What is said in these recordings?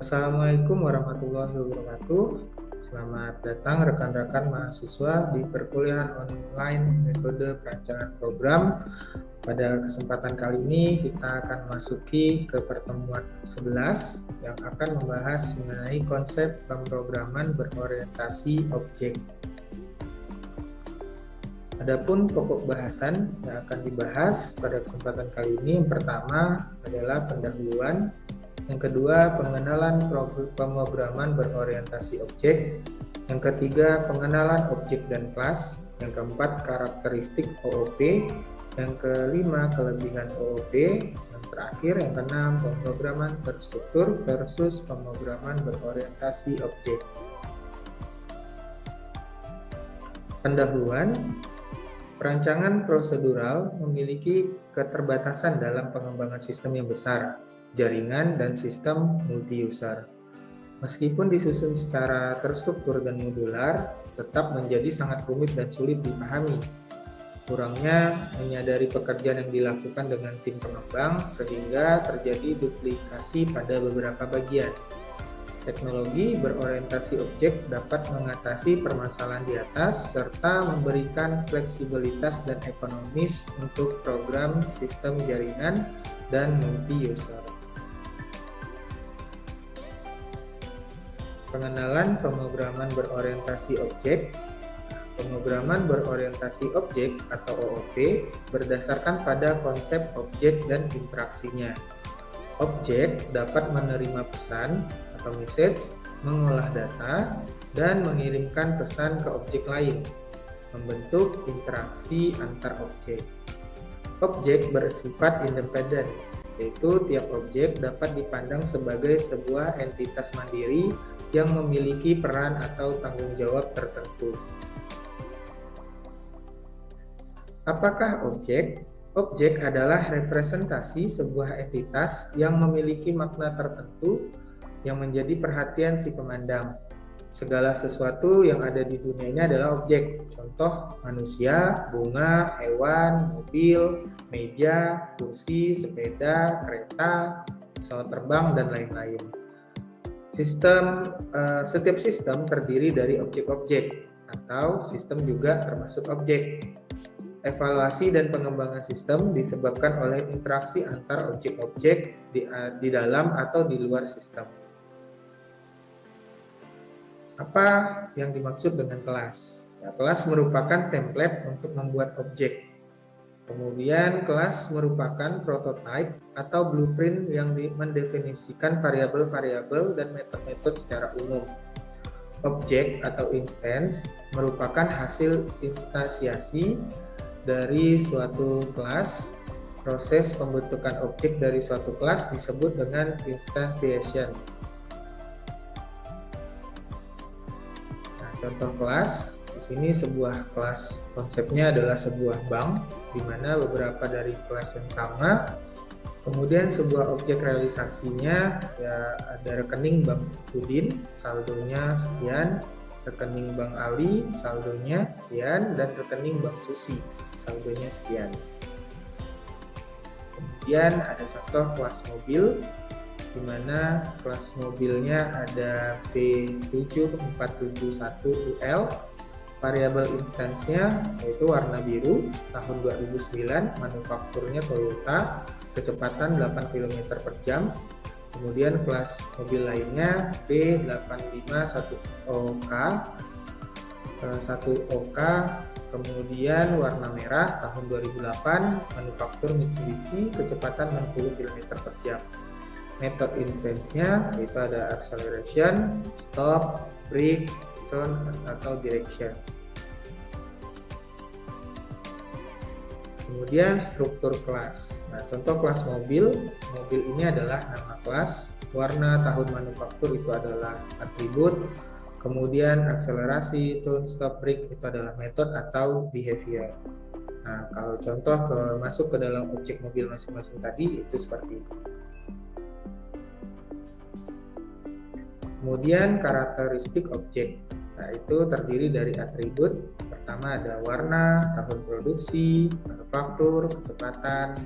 Assalamualaikum warahmatullahi wabarakatuh. Selamat datang rekan-rekan mahasiswa di perkuliahan online metode perancangan program. Pada kesempatan kali ini kita akan masuki ke pertemuan 11 yang akan membahas mengenai konsep pemrograman berorientasi objek. Adapun pokok bahasan yang akan dibahas pada kesempatan kali ini, yang pertama adalah pendahuluan, yang kedua pengenalan pemrograman berorientasi objek, yang ketiga pengenalan objek dan kelas, yang keempat karakteristik OOP, yang kelima kelebihan OOP, yang terakhir yang keenam pemrograman terstruktur versus pemrograman berorientasi objek. Pendahuluan. Perancangan prosedural memiliki keterbatasan dalam pengembangan sistem yang besar, jaringan, dan sistem multi-user. Meskipun disusun secara terstruktur dan modular, tetap menjadi sangat rumit dan sulit dipahami. Kurangnya menyadari pekerjaan yang dilakukan dengan tim pengembang sehingga terjadi duplikasi pada beberapa bagian. Teknologi berorientasi objek dapat mengatasi permasalahan di atas serta memberikan fleksibilitas dan ekonomis untuk program sistem jaringan dan multi-user. Pengenalan pemrograman berorientasi objek. Pemrograman berorientasi objek atau OOP berdasarkan pada konsep objek dan interaksinya. Objek dapat menerima pesan atau message, mengolah data, dan mengirimkan pesan ke objek lain, membentuk interaksi antar objek. Objek bersifat independen, yaitu tiap objek dapat dipandang sebagai sebuah entitas mandiri yang memiliki peran atau tanggung jawab tertentu. Apakah objek? Objek adalah representasi sebuah entitas yang memiliki makna tertentu yang menjadi perhatian si pemandang. Segala sesuatu yang ada di dunia ini adalah objek. Contoh, manusia, bunga, hewan, mobil, meja, kursi, sepeda, kereta, pesawat terbang, dan lain-lain. Setiap sistem terdiri dari objek-objek, atau sistem juga termasuk objek. Evaluasi dan pengembangan sistem disebabkan oleh interaksi antar objek-objek di dalam atau di luar sistem. Apa yang dimaksud dengan kelas? Ya, kelas merupakan template untuk membuat objek. Kemudian kelas merupakan prototipe atau blueprint yang mendefinisikan variabel-variabel dan metode-metode secara umum. Objek atau instance merupakan hasil instansiasi dari suatu kelas. Proses pembentukan objek dari suatu kelas disebut dengan instantiation. Nah, contoh kelas di sini, sebuah kelas konsepnya adalah sebuah bank di mana beberapa dari kelas yang sama. Kemudian sebuah objek realisasinya ya ada rekening Bank Udin, saldonya sekian, rekening Bank Ali, saldonya sekian, dan rekening Bank Susi, saldonya sekian. Kemudian ada contoh kelas mobil, di mana kelas mobilnya ada B7471UL, variabel instansnya yaitu warna biru, tahun 2009, manufakturnya Toyota, kecepatan 8 km per jam. Kemudian kelas mobil lainnya B851OK, 1OK, kemudian warna merah tahun 2008, manufaktur Mitsubishi, kecepatan 60 km per jam. Metode instance-nya yaitu ada acceleration, stop, brake, turn, atau direction. Kemudian struktur kelas. Nah, contoh kelas mobil. Mobil ini adalah nama kelas. Warna, tahun manufaktur itu adalah atribut. Kemudian akselerasi, turn, stop, brake itu adalah metode atau behavior. Nah, kalau contoh masuk ke dalam objek mobil masing-masing tadi itu seperti itu. Kemudian karakteristik objek. Nah, itu terdiri dari atribut. Pertama ada warna, tahun produksi, manufaktur, kecepatan,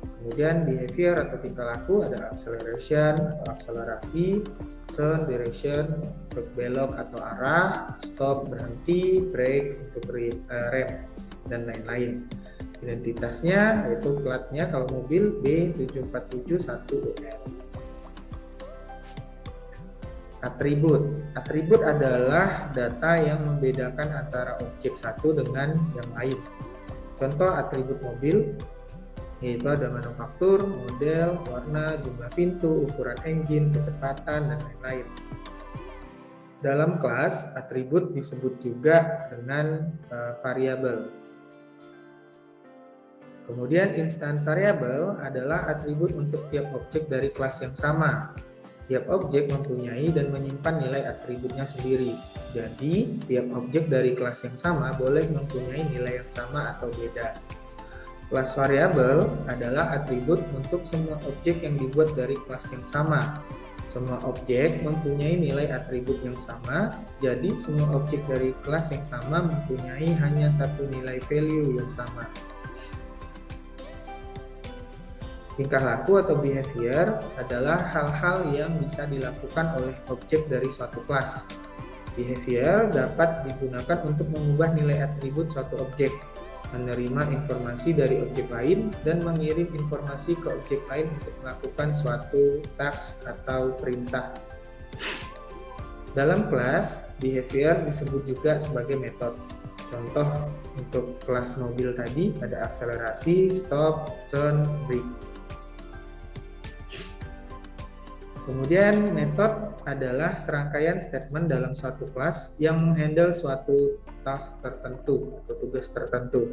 Kemudian behavior atau tingkah laku ada acceleration atau akselerasi, turn, direction untuk belok atau arah, stop berhenti, brake untuk rem, dan lain-lain. Identitasnya yaitu platnya kalau mobil B7471UL. Atribut adalah data yang membedakan antara objek satu dengan yang lain. Contoh atribut mobil yaitu ada manufaktur, model, warna, jumlah pintu, ukuran engine, kecepatan, dan lain-lain. Dalam kelas, atribut disebut juga dengan variabel. Kemudian instant variable adalah atribut untuk tiap objek dari kelas yang sama. Tiap objek mempunyai dan menyimpan nilai atributnya sendiri. Jadi, tiap objek dari kelas yang sama boleh mempunyai nilai yang sama atau beda. Kelas variabel adalah atribut untuk semua objek yang dibuat dari kelas yang sama. Semua objek mempunyai nilai atribut yang sama, jadi semua objek dari kelas yang sama mempunyai hanya satu nilai value yang sama. Tingkah laku atau behavior adalah hal-hal yang bisa dilakukan oleh objek dari suatu kelas. Behavior dapat digunakan untuk mengubah nilai atribut suatu objek, menerima informasi dari objek lain, dan mengirim informasi ke objek lain untuk melakukan suatu task atau perintah. Dalam kelas, behavior disebut juga sebagai metode. Contoh untuk kelas mobil tadi ada akselerasi, stop, turn, brake. Kemudian metode adalah serangkaian statement dalam suatu kelas yang menghandle suatu task tertentu atau tugas tertentu.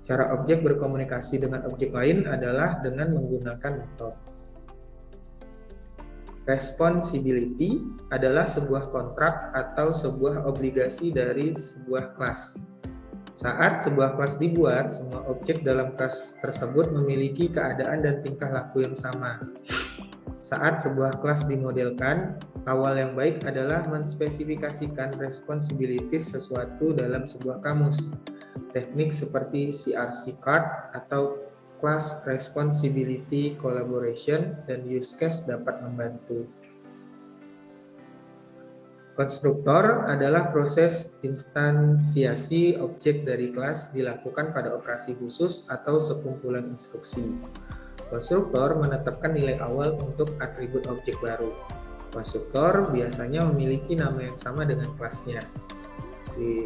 Cara objek berkomunikasi dengan objek lain adalah dengan menggunakan metode. Responsibility adalah sebuah kontrak atau sebuah obligasi dari sebuah kelas. Saat sebuah kelas dibuat, semua objek dalam kelas tersebut memiliki keadaan dan tingkah laku yang sama. Saat sebuah kelas dimodelkan, awal yang baik adalah menspesifikasikan responsibilities sesuatu dalam sebuah kamus. Teknik seperti CRC card atau Class Responsibility Collaboration dan use case dapat membantu. Konstruktor adalah proses instansiasi objek dari kelas dilakukan pada operasi khusus atau sekumpulan instruksi. Konstruktor menetapkan nilai awal untuk atribut objek baru. Konstruktor biasanya memiliki nama yang sama dengan kelasnya.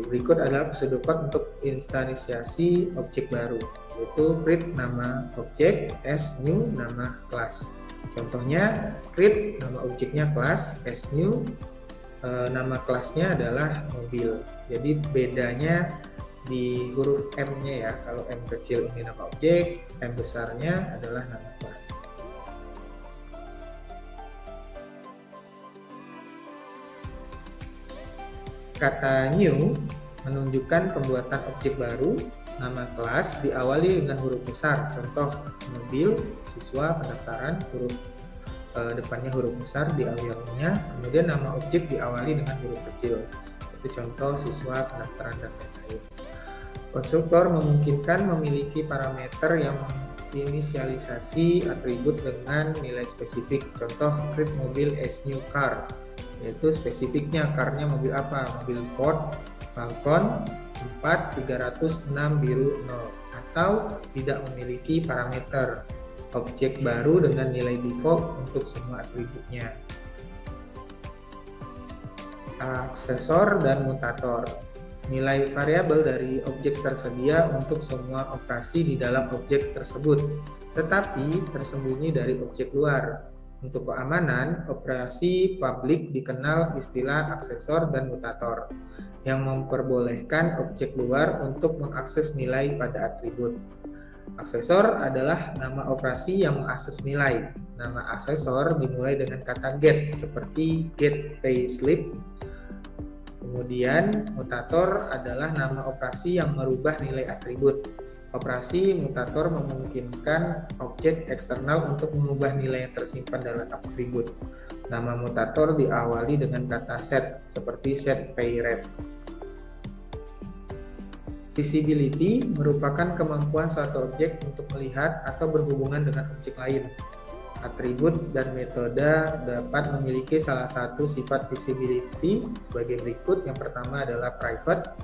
Berikut adalah prosedur untuk instansiasi objek baru, yaitu create nama objek, as new nama kelas. Contohnya, create nama objeknya kelas, as new nama kelasnya adalah mobil. Jadi bedanya di huruf M-nya ya, kalau M kecil ini nama objek, M besarnya adalah nama kelas. Kata new menunjukkan pembuatan objek baru, nama kelas diawali dengan huruf besar, contoh mobil, siswa, pendaftaran, huruf depannya huruf besar di awalnya, kemudian nama objek diawali dengan huruf kecil, itu contoh siswa, pendaftaran, dan lain-lain. Konstruktor memungkinkan memiliki parameter yang menginisialisasi atribut dengan nilai spesifik. Contoh create mobil as new car, yaitu spesifiknya car-nya mobil apa? Mobil Ford Falcon 4 306 biru 0, atau tidak memiliki parameter. Objek baru dengan nilai default untuk semua atributnya. Aksesor dan mutator. Nilai variabel dari objek tersedia untuk semua operasi di dalam objek tersebut, tetapi tersembunyi dari objek luar. Untuk keamanan, operasi publik dikenal istilah aksesor dan mutator, yang memperbolehkan objek luar untuk mengakses nilai pada atribut. Aksesor adalah nama operasi yang mengakses nilai. Nama aksesor dimulai dengan kata get, seperti get payslip. Kemudian, mutator adalah nama operasi yang merubah nilai atribut. Operasi mutator memungkinkan objek eksternal untuk mengubah nilai yang tersimpan dalam atribut. Nama mutator diawali dengan kata set, seperti set pay rate. Visibility merupakan kemampuan suatu objek untuk melihat atau berhubungan dengan objek lain. Atribut dan metode dapat memiliki salah satu sifat visibility sebagai berikut. Yang pertama adalah private,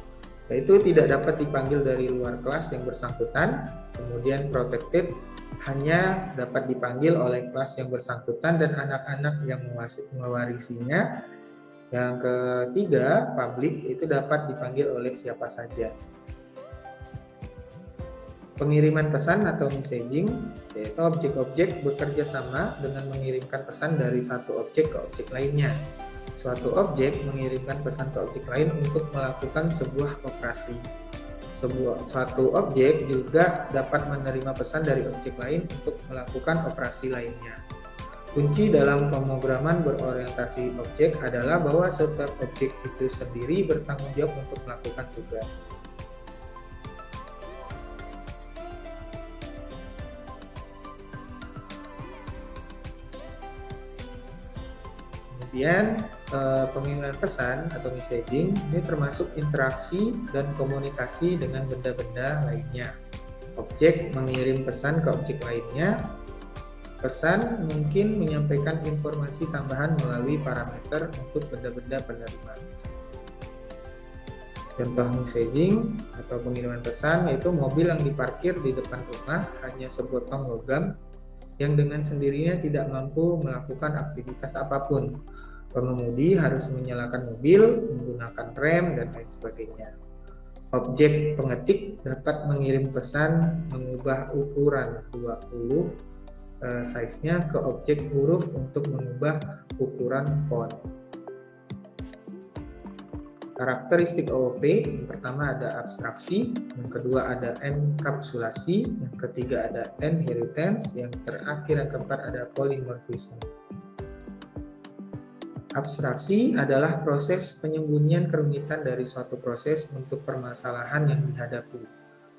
yaitu tidak dapat dipanggil dari luar kelas yang bersangkutan. Kemudian protected, hanya dapat dipanggil oleh kelas yang bersangkutan dan anak-anak yang mewarisinya. Yang ketiga, public, itu dapat dipanggil oleh siapa saja. Pengiriman pesan atau messaging, yaitu objek-objek bekerja sama dengan mengirimkan pesan dari satu objek ke objek lainnya. Suatu objek mengirimkan pesan ke objek lain untuk melakukan sebuah operasi. Suatu objek juga dapat menerima pesan dari objek lain untuk melakukan operasi lainnya. Kunci dalam pemrograman berorientasi objek adalah bahwa setiap objek itu sendiri bertanggung jawab untuk melakukan tugas. Kemudian pengiriman pesan atau messaging ini termasuk interaksi dan komunikasi dengan benda-benda lainnya. Objek mengirim pesan ke objek lainnya. Pesan mungkin menyampaikan informasi tambahan melalui parameter untuk benda-benda penerima. Contoh messaging atau pengiriman pesan yaitu mobil yang diparkir di depan rumah hanya sepotong logam yang dengan sendirinya tidak mampu melakukan aktivitas apapun. Pengemudi harus menyalakan mobil, menggunakan rem, dan lain sebagainya. Objek pengetik dapat mengirim pesan mengubah ukuran 20 size-nya ke objek huruf untuk mengubah ukuran font. Karakteristik OOP, yang pertama ada abstraksi, yang kedua ada enkapsulasi, yang ketiga ada inheritance, yang terakhir yang keempat ada polymorphism. Abstraksi adalah proses penyembunyian kerumitan dari suatu proses untuk permasalahan yang dihadapi.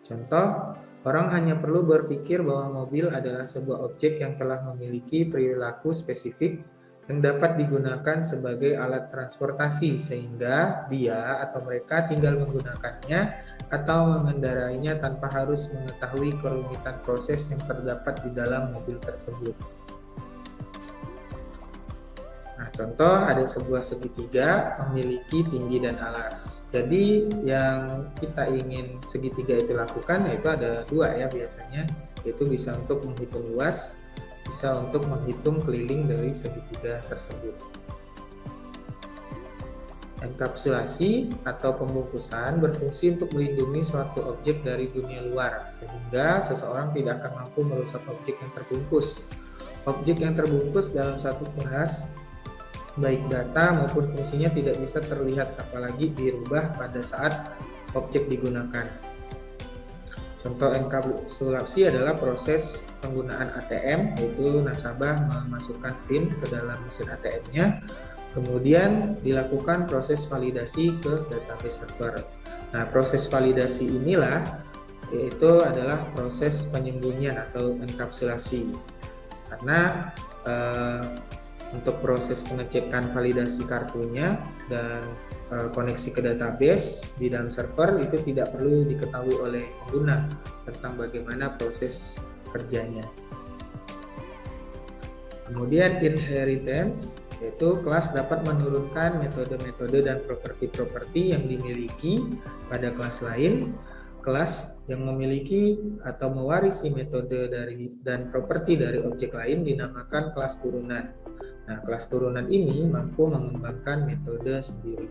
Contoh, orang hanya perlu berpikir bahwa mobil adalah sebuah objek yang telah memiliki perilaku spesifik yang dapat digunakan sebagai alat transportasi, sehingga dia atau mereka tinggal menggunakannya atau mengendarainya tanpa harus mengetahui kerumitan proses yang terdapat di dalam mobil tersebut. Nah, contoh ada sebuah segitiga memiliki tinggi dan alas. Jadi yang kita ingin segitiga itu lakukan yaitu ada dua ya biasanya, yaitu bisa untuk menghitung luas, bisa untuk menghitung keliling dari segitiga tersebut. Enkapsulasi atau pembungkusan berfungsi untuk melindungi suatu objek dari dunia luar, sehingga seseorang tidak akan mampu merusak objek yang terbungkus. Objek yang terbungkus dalam satu kelas, baik data maupun fungsinya tidak bisa terlihat apalagi dirubah pada saat objek digunakan. Contoh enkapsulasi adalah proses penggunaan ATM, yaitu nasabah memasukkan PIN ke dalam mesin ATM-nya, kemudian dilakukan proses validasi ke database server. Nah, proses validasi inilah yaitu adalah proses penyembunyian atau enkapsulasi. Karena untuk proses pengecekan validasi kartunya dan koneksi ke database di dalam server itu tidak perlu diketahui oleh pengguna tentang bagaimana proses kerjanya. Kemudian inheritance, yaitu kelas dapat menurunkan metode-metode dan properti-properti yang dimiliki pada kelas lain. Kelas yang memiliki atau mewarisi metode dan properti dari objek lain dinamakan kelas turunan. Nah, kelas turunan ini mampu mengembangkan metode sendiri.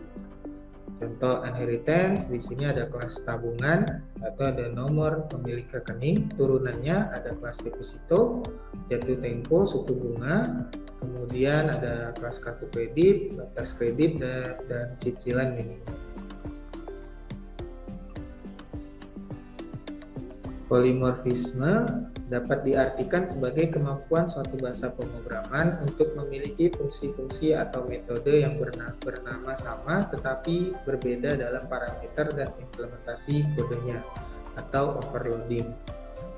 Contoh inheritance, di sini ada kelas tabungan atau ada nomor pemilik rekening. Turunannya ada kelas deposito, jatuh tempo, suku bunga. Kemudian ada kelas kartu kredit, batas kredit, dan cicilan minimum. Polymorphisme dapat diartikan sebagai kemampuan suatu bahasa pemrograman untuk memiliki fungsi-fungsi atau metode yang bernama sama tetapi berbeda dalam parameter dan implementasi kodenya atau overloading.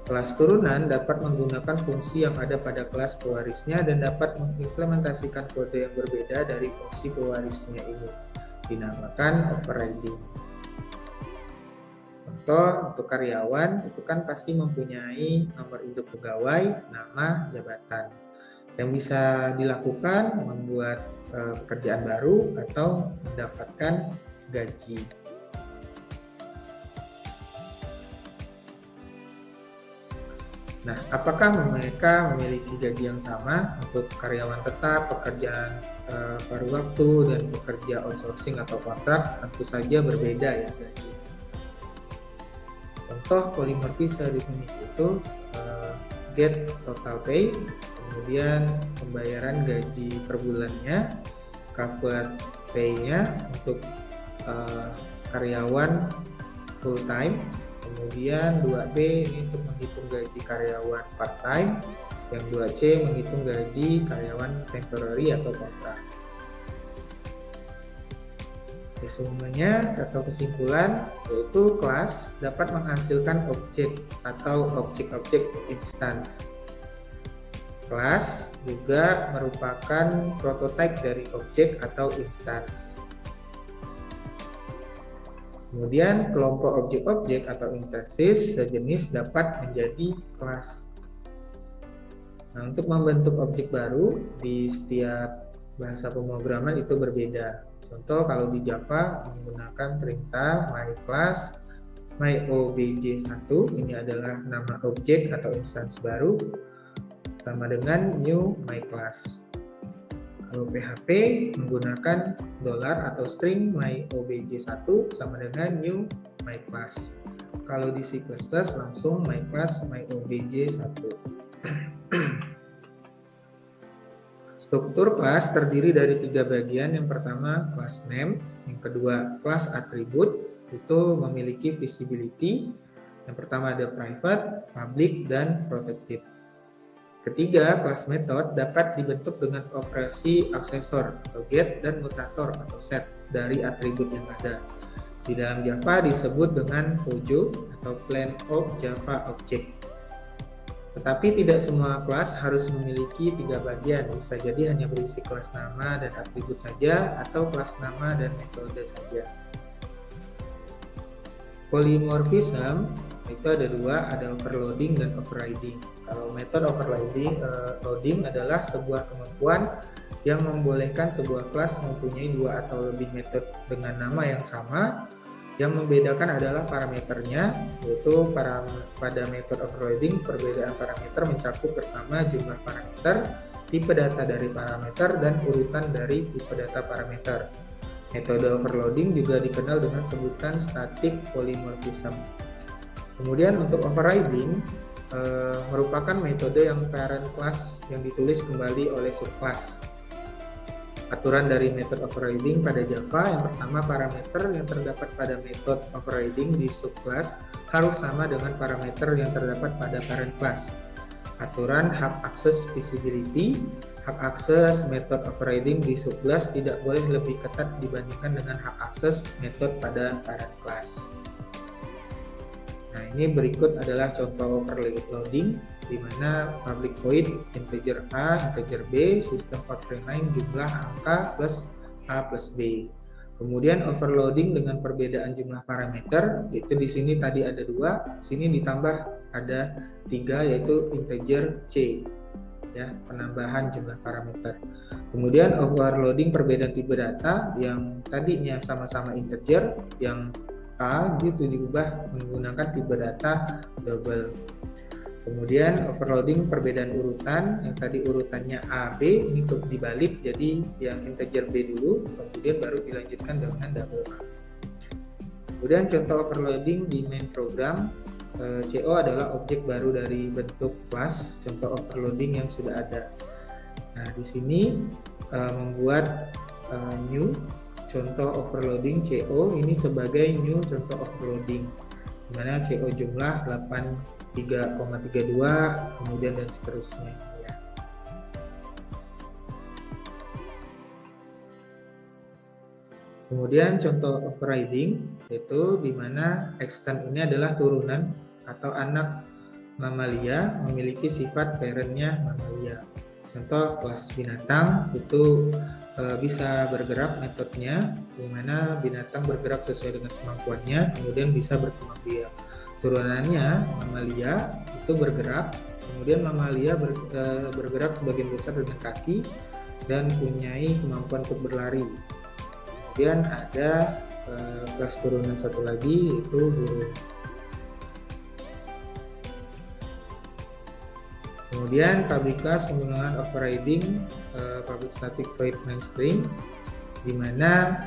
Kelas turunan dapat menggunakan fungsi yang ada pada kelas pewarisnya dan dapat mengimplementasikan kode yang berbeda dari fungsi pewarisnya ini, dinamakan overriding. Contoh untuk karyawan itu kan pasti mempunyai nomor induk pegawai, nama, jabatan. Yang bisa dilakukan membuat pekerjaan baru atau mendapatkan gaji. Nah, apakah mereka memiliki gaji yang sama untuk karyawan tetap, pekerjaan paruh waktu, dan pekerja outsourcing atau kontrak? Tentu saja berbeda ya gaji. Contoh polimorfisme di sini itu get total pay, kemudian pembayaran gaji per bulannya, covered pay-nya untuk karyawan full time, kemudian 2B ini untuk menghitung gaji karyawan part time, yang 2C menghitung gaji karyawan temporary atau kontrak. Resumenya atau kesimpulan yaitu kelas dapat menghasilkan objek atau objek-objek instance. Kelas juga merupakan prototipe dari objek atau instance. Kemudian kelompok objek-objek atau instances sejenis dapat menjadi kelas. Nah, untuk membentuk objek baru di setiap bahasa pemrograman itu berbeda. Contoh kalau di Java menggunakan perintah myClass myObj1, ini adalah nama objek atau instance baru sama dengan new myClass. Kalau PHP menggunakan $ atau string myObj1 sama dengan new myClass. Kalau di C++ langsung myClass myObj1. Struktur kelas terdiri dari 3 bagian. Yang pertama class name, yang kedua class attribute, itu memiliki visibility. Yang pertama ada private, public, dan protected. Ketiga, class method dapat dibentuk dengan operasi aksesor atau get dan mutator atau set dari atribut yang ada. Di dalam Java disebut dengan POJO atau Plan of Java Object. Tetapi tidak semua kelas harus memiliki 3 bagian, bisa jadi hanya berisi kelas nama dan atribut saja, atau kelas nama dan metode saja. Polymorphism itu ada 2, ada overloading dan overriding. Kalau metode overloading adalah sebuah kemampuan yang membolehkan sebuah kelas mempunyai 2 atau lebih metode dengan nama yang sama. Yang membedakan adalah parameternya, yaitu pada metode overloading perbedaan parameter mencakup pertama jumlah parameter, tipe data dari parameter, dan urutan dari tipe data parameter. Metode overloading juga dikenal dengan sebutan static polymorphism. Kemudian untuk overriding merupakan metode yang parent class yang ditulis kembali oleh subclass. Aturan dari metode overriding pada Java, yang pertama parameter yang terdapat pada metode overriding di subclass harus sama dengan parameter yang terdapat pada parent class. Aturan hak akses visibility, hak akses metode overriding di subclass tidak boleh lebih ketat dibandingkan dengan hak akses metode pada parent class. Nah, ini berikut adalah contoh overloading di mana public void integer A, integer B, sistem output line jumlah angka plus A plus B. Kemudian overloading dengan perbedaan jumlah parameter, itu di sini tadi ada 2, sini ditambah ada 3 yaitu integer C. Ya, penambahan jumlah parameter. Kemudian overloading perbedaan tipe data yang tadinya sama-sama integer, yang A gitu diubah menggunakan tipe data double. Kemudian overloading perbedaan urutan, yang tadi urutannya A, B, ini dibalik jadi yang integer B dulu, kemudian baru dilanjutkan dengan double A. Kemudian contoh overloading di main program, CO adalah objek baru dari bentuk class, contoh overloading yang sudah ada. Nah, di sini membuat new contoh overloading CO ini sebagai new contoh overloading, di mana CO jumlah 83,32 kemudian dan seterusnya. Ya. Kemudian contoh overriding yaitu di mana extend ini adalah turunan atau anak mamalia memiliki sifat parentnya mamalia. Contoh kelas binatang itu bisa bergerak metodenya, di mana binatang bergerak sesuai dengan kemampuannya, kemudian bisa berkembang biak. Turunannya, mamalia itu bergerak, kemudian mamalia bergerak sebagian besar dengan kaki dan punyai kemampuan untuk berlari. Kemudian ada kelas turunan satu lagi, yaitu burung. Kemudian pabrikas penggunaan overriding public static void mainstream, di mana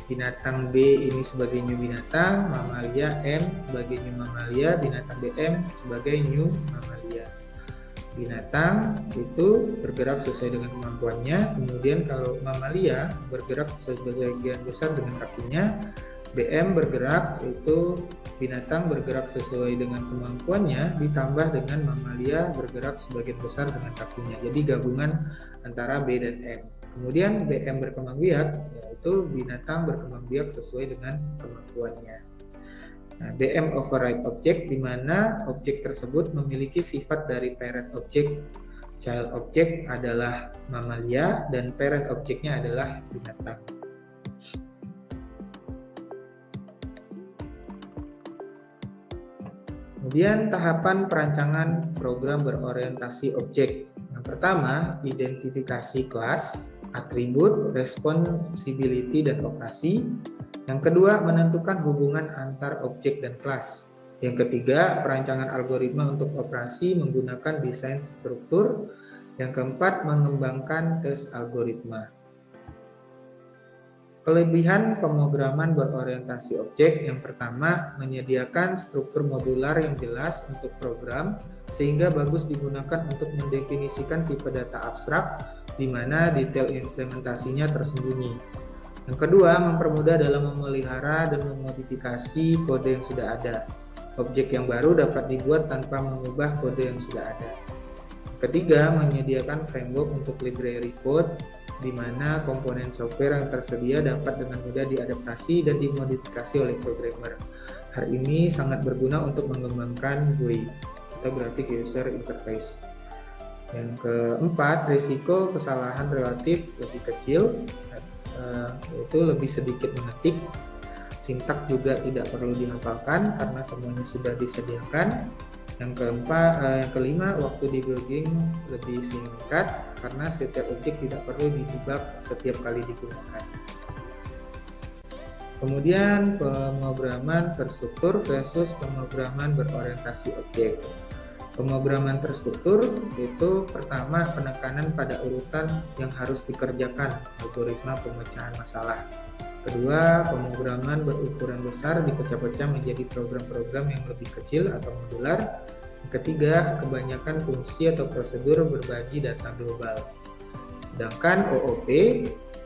binatang B ini sebagai new binatang, mamalia M sebagai new mamalia, binatang BM sebagai new mamalia. Binatang itu bergerak sesuai dengan kemampuannya, kemudian kalau mamalia bergerak sebagian besar dengan kakinya, BM bergerak itu binatang bergerak sesuai dengan kemampuannya ditambah dengan mamalia bergerak sebagian besar dengan kakinya. Jadi gabungan antara B dan M. Kemudian BM berkembang biak, yaitu binatang berkembang biak sesuai dengan kemampuannya. Nah, BM override object, di mana objek tersebut memiliki sifat dari parent object. Child object adalah mamalia dan parent objeknya adalah binatang. Kemudian tahapan perancangan program berorientasi objek. Yang pertama, identifikasi kelas, atribut, responsibility, dan operasi. Yang kedua, menentukan hubungan antar objek dan kelas. Yang ketiga, perancangan algoritma untuk operasi menggunakan desain struktur. Yang keempat, mengembangkan tes algoritma. Kelebihan pemrograman berorientasi objek, yang pertama, menyediakan struktur modular yang jelas untuk program, sehingga bagus digunakan untuk mendefinisikan tipe data abstrak, di mana detail implementasinya tersembunyi. Yang kedua, mempermudah dalam memelihara dan memodifikasi kode yang sudah ada. Objek yang baru dapat dibuat tanpa mengubah kode yang sudah ada. Ketiga, menyediakan framework untuk library code, di mana komponen software yang tersedia dapat dengan mudah diadaptasi dan dimodifikasi oleh programmer. Hal ini sangat berguna untuk mengembangkan GUI atau Graphic User Interface. Yang keempat, risiko kesalahan relatif lebih kecil, yaitu lebih sedikit mengetik. Sintak juga tidak perlu dihafalkan karena semuanya sudah disediakan. Yang kelima, waktu debugging lebih singkat karena setiap objek tidak perlu didebug setiap kali digunakan. Kemudian pemrograman terstruktur versus pemrograman berorientasi objek. Pemrograman terstruktur itu pertama penekanan pada urutan yang harus dikerjakan, algoritma pemecahan masalah. Kedua, pemrograman berukuran besar dipecah-pecah menjadi program-program yang lebih kecil atau modular. Yang ketiga, kebanyakan fungsi atau prosedur berbagi data global. Sedangkan OOP,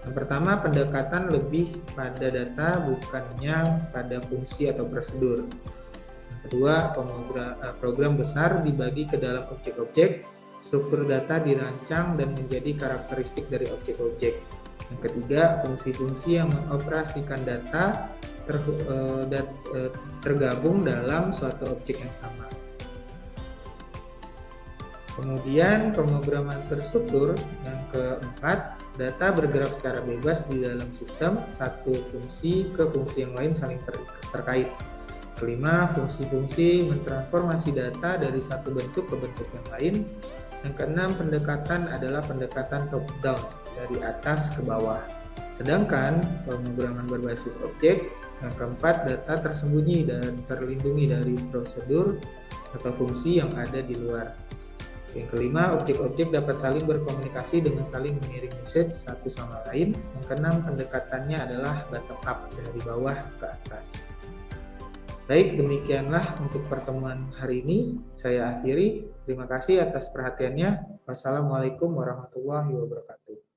yang pertama pendekatan lebih pada data bukannya pada fungsi atau prosedur. Yang kedua, program besar dibagi ke dalam objek-objek, struktur data dirancang dan menjadi karakteristik dari objek-objek. Yang ketiga, fungsi-fungsi yang mengoperasikan data tergabung dalam suatu objek yang sama. Kemudian pemrograman terstruktur. Yang keempat, data bergerak secara bebas di dalam sistem, satu fungsi ke fungsi yang lain saling terkait. Kelima, fungsi-fungsi mentransformasi data dari satu bentuk ke bentuk yang lain. Yang keenam, pendekatan adalah pendekatan top-down, dari atas ke bawah. Sedangkan pemrograman berbasis objek, yang keempat, data tersembunyi dan terlindungi dari prosedur atau fungsi yang ada di luar. Yang kelima, objek-objek dapat saling berkomunikasi dengan saling mengirim message satu sama lain. Yang keenam, pendekatannya adalah bottom up, dari bawah ke atas. Baik, demikianlah untuk pertemuan hari ini. Saya akhiri. Terima kasih atas perhatiannya. Wassalamualaikum warahmatullahi wabarakatuh.